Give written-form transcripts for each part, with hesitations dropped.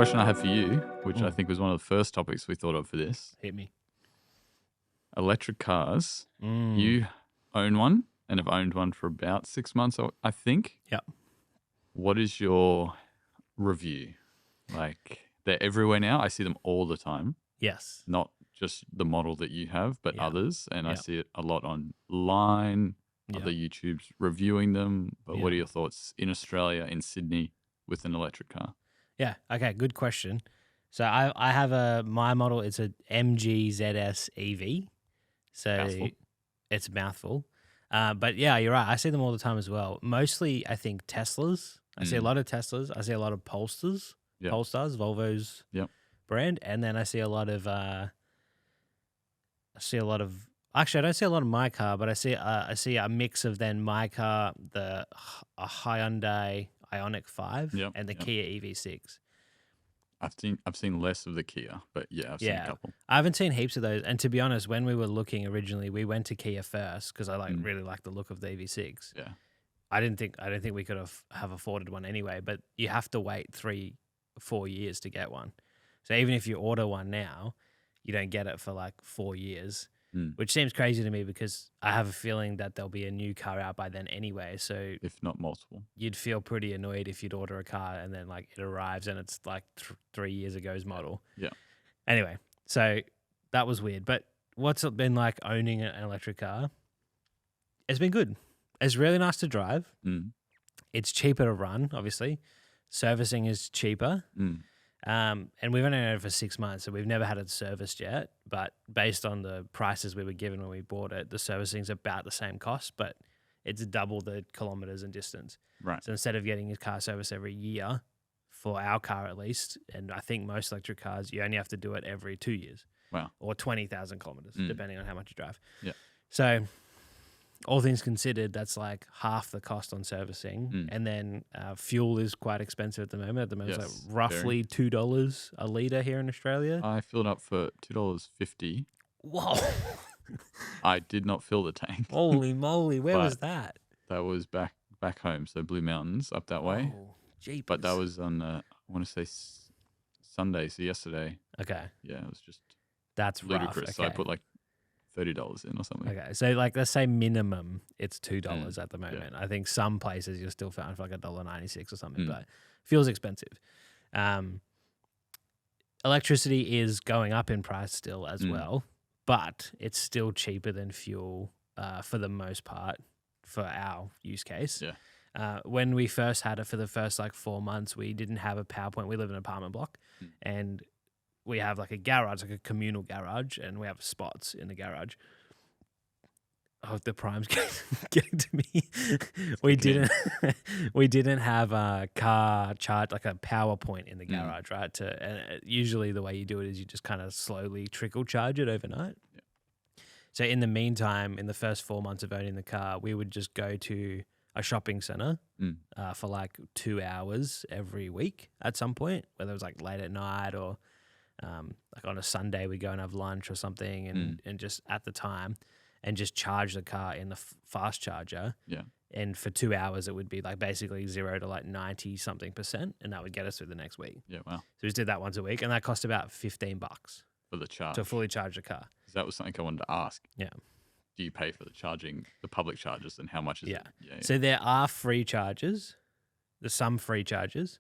question I have for you, which I Mm. think was one of the first topics we thought of for this. Hit me. Electric cars. Mm. You own one and have owned one for about 6 months, I think. Yep. What is your review? Like, they're everywhere now. I see them all the time. Yes. Not just the model that you have, but Yeah. others. And I Yeah. see it a lot online, Yeah. other YouTubes reviewing them. But what Yeah. are your thoughts in Australia, in Sydney, with an electric car? Yeah. Okay. Good question. So I have my model. It's a MG ZS EV. So Mouthful. it's a mouthful. But yeah, you're right. I see them all the time as well. Mostly, I think Teslas. I see a lot of Teslas. I see a lot of Polestars. Yep. Polestars, Volvo's Yep. brand, and then I see a lot of. Actually, I don't see a lot of my car, but I see a mix of then my car, a Hyundai Ioniq 5, Yep, and the yep. Kia EV6. I've seen less of the Kia, but yeah, I've seen a couple. I haven't seen heaps of those. And to be honest, when we were looking originally, we went to Kia first because I really like the look of the EV6. Yeah. I didn't think we could have afforded one anyway, but you have to wait 3-4 years to get one. So even if you order one now, you don't get it for like 4 years, which seems crazy to me because I have a feeling that there'll be a new car out by then anyway. So If not multiple. you'd feel pretty annoyed if you'd order a car and then like it arrives and it's like 3 years ago's model. Yeah. Anyway, so that was weird. But what's it been like owning an electric car? It's been good. It's really nice to drive. It's cheaper to run, obviously. Servicing is cheaper. And we've only owned it for 6 months, so we've never had it serviced yet. But based on the prices we were given when we bought it, the servicing's about the same cost, but it's double the kilometers and distance. Right. So instead of getting your car serviced every year, for our car at least, and I think most electric cars, you only have to do it every 2 years. Wow. Or 20,000 kilometers, depending on how much you drive. Yeah. So all things considered, that's like half the cost on servicing. And then fuel is quite expensive at the moment. At the moment, it's like roughly $2 a litre here in Australia. I filled up for $2.50. Whoa. I did not fill the tank. Holy moly. Where was that? That was back home, so Blue Mountains, up that way. Oh, jeepers. But that was on, I want to say Sunday, so yesterday. Okay. Yeah, it was just That's ludicrous. rough. Okay. So I put like $30 in or something. Okay, so like let's say minimum it's $2 at the moment. I think some places you're still found for like $1.96 or something, but fuel's expensive. Electricity is going up in price still as well, but it's still cheaper than fuel for the most part for our use case. Yeah. When we first had it for the first like 4 months, we didn't have a power point. We live in an apartment block, and we have like a garage, like a communal garage, and we have spots in the garage. Oh, the prime's getting to me. we didn't have a car charge, like a power point in the garage, right? And usually the way you do it is you just kind of slowly trickle charge it overnight. Yeah. So in the meantime, in the first 4 months of owning the car, we would just go to a shopping center for like 2 hours every week at some point, whether it was like late at night or like on a Sunday we go and have lunch or something and just at the time and just charge the car in the fast charger. Yeah. And for 2 hours it would be like basically 0 to like 90 something percent, and that would get us through the next week. Yeah, wow. So we just did that once a week, and that cost about $15 For the charge. to fully charge the car. That was something I wanted to ask. Yeah. Do you pay for the charging, the public charges, and how much is it? Yeah. So there are free charges. There's some free charges,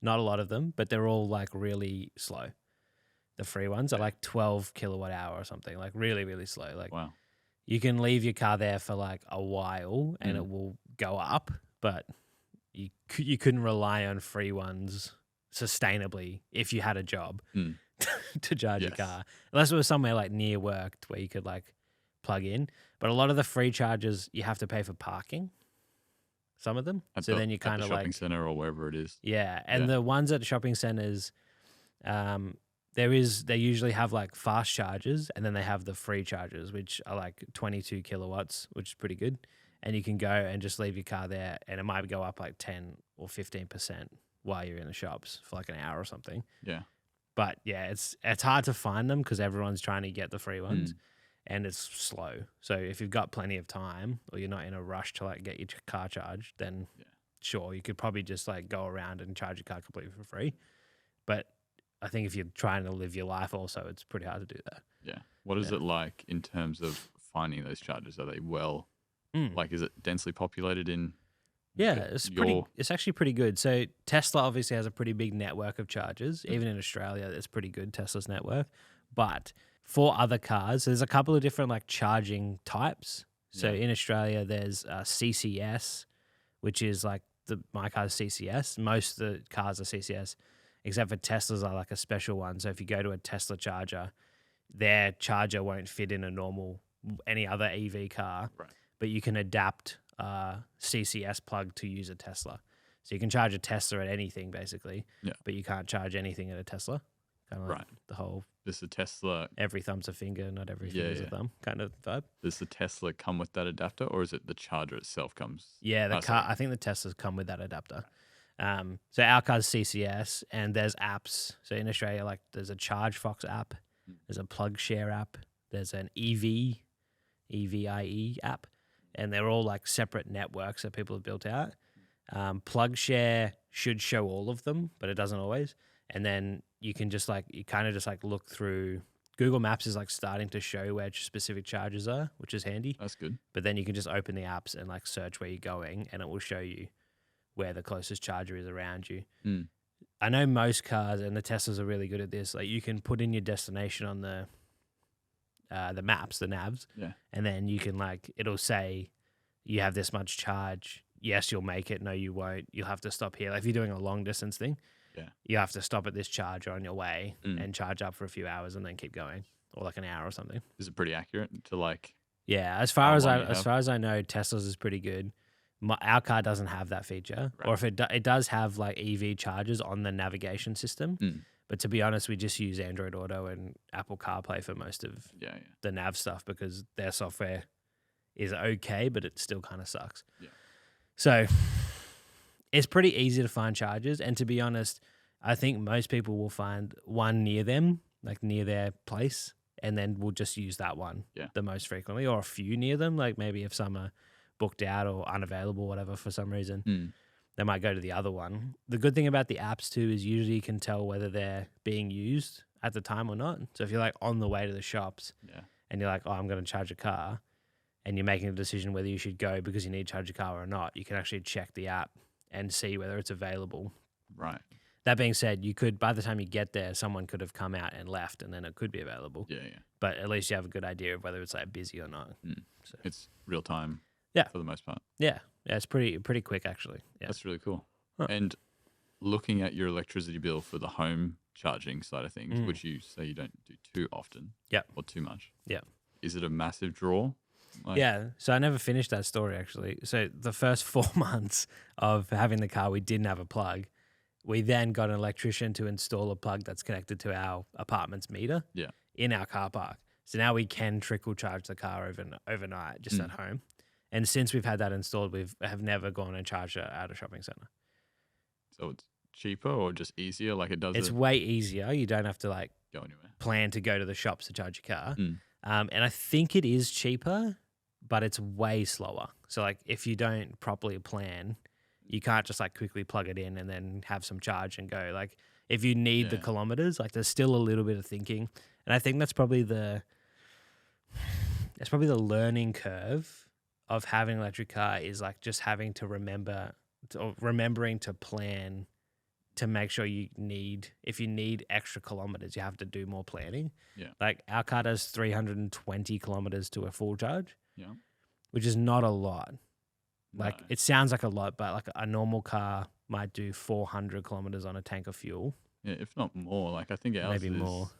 not a lot of them, but they're all like really slow. The free ones are like 12 kilowatt hour or something, like really, really slow. Like wow. You can leave your car there for like a while and it will go up, but you couldn't rely on free ones sustainably if you had a job to charge your car. Unless it was somewhere like near work where you could like plug in. But a lot of the free charges, you have to pay for parking. Some of them. Then you kind of like shopping center or wherever it is. Yeah, and the ones at the shopping centers, they usually have like fast chargers, and then they have the free chargers, which are like 22 kilowatts, which is pretty good. And you can go and just leave your car there, and it might go up like 10 or 15% while you're in the shops for like an hour or something. Yeah. But yeah, it's hard to find them because everyone's trying to get the free ones. And it's slow. So if you've got plenty of time or you're not in a rush to like get your car charged, then sure, you could probably just like go around and charge your car completely for free. But I think if you're trying to live your life also, it's pretty hard to do that. Yeah. What is Yeah. it like in terms of finding those chargers? Are they Mm. like, is it densely populated in Yeah, your it's actually pretty good. So Tesla obviously has a pretty big network of chargers. Even in Australia, it's pretty good, Tesla's network. But for other cars, there's a couple of different like charging types. So Yeah. in Australia, there's CCS, which is like my car's CCS. Most of the cars are CCS, except for Teslas are like a special one. So if you go to a Tesla charger, their charger won't fit in any other EV car, Right. but you can adapt CCS plug to use a Tesla. So you can charge a Tesla at anything basically, Yeah. but you can't charge anything at a Tesla. Kind of like Right. the whole Does the Tesla every thumb's a finger, not every Yeah, finger's a yeah. thumb kind of vibe. does the Tesla come with that adapter, or is it the charger itself comes? Yeah, Oh, sorry. I think the Teslas come with that adapter. So our car's CCS, and there's apps. So in Australia, like there's a ChargeFox app, there's a PlugShare app, there's an EVIE app, and they're all like separate networks that people have built out. PlugShare should show all of them, but it doesn't always. And then you can just like look through. Google Maps is like starting to show where specific chargers are, which is handy. That's good. But then you can just open the apps and like search where you're going, and it will show you where the closest charger is around you. Mm. I know most cars, and the Teslas are really good at this. Like you can put in your destination on the maps, the navs, Yeah. and then you can like it'll say you have this much charge. Yes, you'll make it. No, you won't. You'll have to stop here. Like if you're doing a long distance thing, you have to stop at this charger on your way and charge up for a few hours and then keep going, or like an hour or something. Is it pretty accurate to like? Yeah, as far as long you as far as I know, Tesla's is pretty good. Our car doesn't have that feature, Right. or if it does have like EV chargers on the navigation system. But to be honest, we just use Android Auto and Apple CarPlay for most of Yeah. the nav stuff because their software is okay, but it still kind of sucks. Yeah. So it's pretty easy to find chargers, and to be honest, I think most people will find one near them, like near their place, and then we'll just use that one the most frequently, or a few near them, like maybe if some are booked out or unavailable, whatever, for some reason, they might go to the other one. The good thing about the apps too is usually you can tell whether they're being used at the time or not. So if you're like on the way to the shops and you're like, oh, I'm going to charge a car, and you're making a decision whether you should go because you need to charge a car or not, you can actually check the app and see whether it's available. Right. That being said, you could, by the time you get there, someone could have come out and left, and then it could be available. Yeah. But at least you have a good idea of whether it's like busy or not. So, It's real time. Yeah. For the most part. yeah, it's pretty quick actually. Yeah. That's really cool. Huh. And looking at your electricity bill for the home charging side of things, which you say you don't do too often, or too much, is it a massive draw? Like, Yeah, so I never finished that story actually. So the first 4 months of having the car, we didn't have a plug. We then got an electrician to install a plug that's connected to our apartment's meter in our car park. So now we can trickle charge the car overnight just at home. And since we've had that installed, we have never gone and charged it at a shopping center. So it's cheaper or just easier? Like it does. It's way easier. You don't have to like go anywhere. plan to go to the shops to charge your car. And I think it is cheaper, but it's way slower. So like if you don't properly plan, you can't just like quickly plug it in and then have some charge and go. Like if you need the kilometers, like there's still a little bit of thinking. And I think that's probably the learning curve of having an electric car is like just having to remembering to plan to make sure if you need extra kilometers, you have to do more planning. Yeah. Like our car does 320 kilometers to a full charge. Yeah. Which is not a lot. Like No. it sounds like a lot, but like a normal car might do 400 kilometers on a tank of fuel. Yeah, if not more. Like I think Maybe more.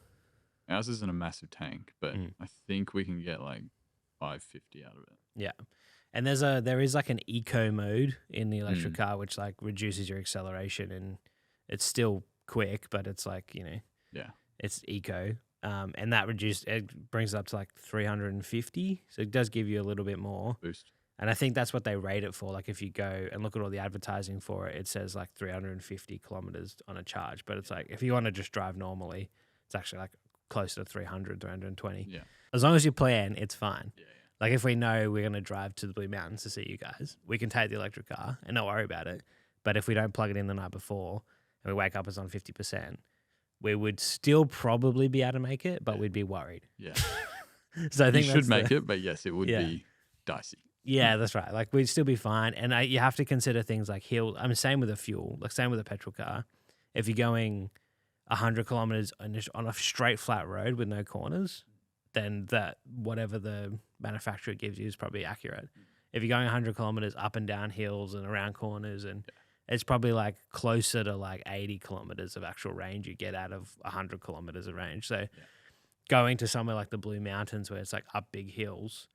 Ours isn't a massive tank, but I think we can get like 550 out of it. Yeah. And there is like an eco mode in the electric car, which like reduces your acceleration, and it's still quick, but it's like, it's eco. And that it brings it up to like 350. So it does give you a little bit more Boost. And I think that's what they rate it for. Like if you go and look at all the advertising for it, it says like 350 kilometers on a charge. But it's like if you want to just drive normally, it's actually like close to 300, 320. Yeah. As long as you plan, it's fine. Yeah. Like if we know we're going to drive to the Blue Mountains to see you guys, we can take the electric car and not worry about it. But if we don't plug it in the night before and we wake up it's on 50%, we would still probably be able to make it, but we'd be worried. Yeah. So I think you should make it, but yes, it would be dicey. Yeah, that's right. Like we'd still be fine. And you have to consider things like hill. I mean, same with a fuel, like same with a petrol car. If you're going 100 kilometers on a straight flat road with no corners, then that whatever the manufacturer gives you is probably accurate. If you're going 100 kilometers up and down hills and around corners, and it's probably like closer to like 80 kilometers of actual range you get out of 100 kilometers of range. So going to somewhere like the Blue Mountains where it's like up big hills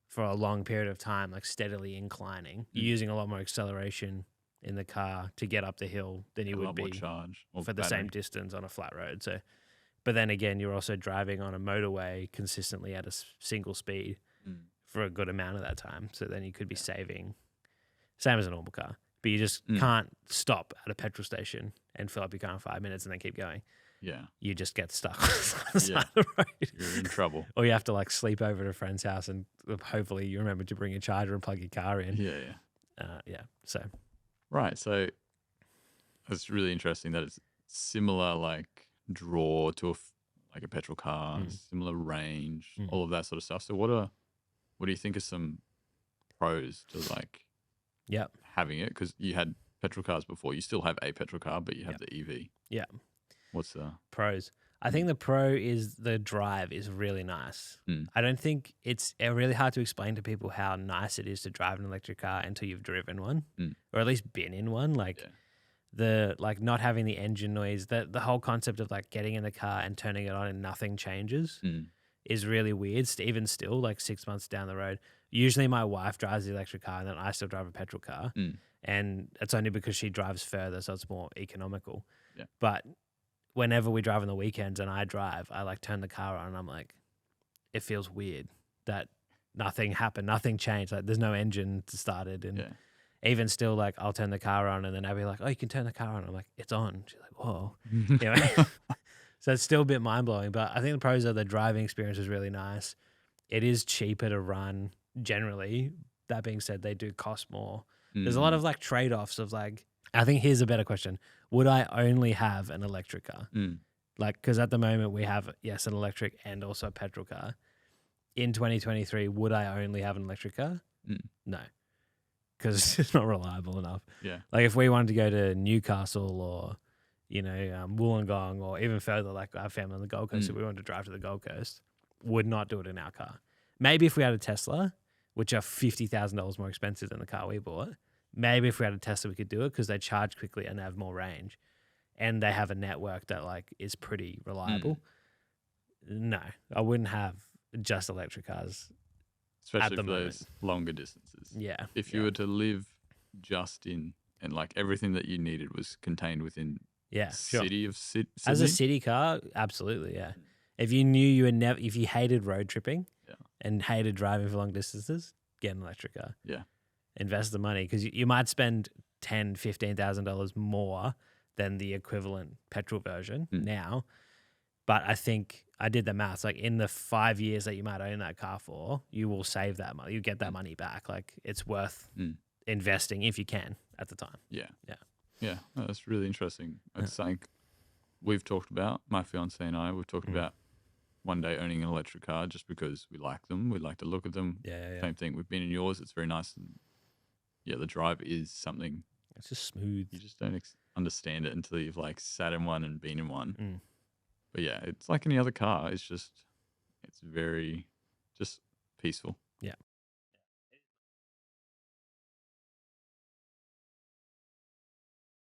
for a long period of time, like steadily inclining, you're using a lot more acceleration in the car to get up the hill than you would be for the same distance on a flat road. So, but then again, you're also driving on a motorway consistently at a single speed for a good amount of that time. So then you could be saving, same as a normal car, but you just can't stop at a petrol station and fill up your car in 5 minutes and then keep going. Yeah. You just get stuck on the side of the road. You're in trouble. Or you have to like sleep over at a friend's house and hopefully you remember to bring a charger and plug your car in. Yeah. So. Right. So it's really interesting that it's similar like draw to like a petrol car, similar range, all of that sort of stuff. So what do you think are some pros to like having it? Because you had petrol cars before. You still have a petrol car, but you have the EV. Yeah. What's the pros? I think the pro is the drive is really nice. I don't think it's really hard to explain to people how nice it is to drive an electric car until you've driven one or at least been in one. Like the like not having the engine noise, the whole concept of like getting in the car and turning it on and nothing changes is really weird. Even still, like 6 months down the road, usually my wife drives the electric car and then I still drive a petrol car, and it's only because she drives further, so it's more economical. Yeah. But whenever we drive on the weekends and I drive, I like turn the car on and I'm like, it feels weird that nothing happened, nothing changed. Like there's no engine started. And even still, like I'll turn the car on and then I'll be like, oh, you can turn the car on. I'm like, it's on. She's like, whoa. So it's still a bit mind blowing, but I think the pros are the driving experience is really nice. It is cheaper to run generally. That being said, they do cost more. There's a lot of like trade-offs of like, I think here's a better question. Would I only have an electric car? Like, because at the moment we have, yes, an electric and also a petrol car. In 2023, would I only have an electric car? No, because it's not reliable enough. Yeah. Like if we wanted to go to Newcastle or, Wollongong or even further, like our family on the Gold Coast, if we wanted to drive to the Gold Coast, would not do it in our car. Maybe if we had a Tesla, which are $50,000 more expensive than the car we bought, maybe if we had a Tesla, we could do it because they charge quickly and they have more range. And they have a network that like is pretty reliable. No, I wouldn't have just electric cars. Especially for those longer distances. Yeah. If you were to live just in, and like everything that you needed was contained within city of Sydney. As a city car, absolutely, yeah. If you knew you would never, if you hated road tripping and hated driving for long distances, get an electric car. Yeah. Invest the money because you might spend $10,000, $15,000 more than the equivalent petrol version now. But I think I did the maths. Like in the 5 years that you might own that car for, you will save that money. You get that money back. Like it's worth investing if you can at the time. Yeah. No, that's really interesting. It's something we've talked about, my fiance and I. We've talked about one day owning an electric car just because we like them. We like to look at them. Yeah. Same thing. We've been in yours. It's very nice. And the drive is something. It's just smooth. You just don't understand it until you've like sat in one and been in one. But yeah, it's like any other car. It's very just peaceful. Yeah.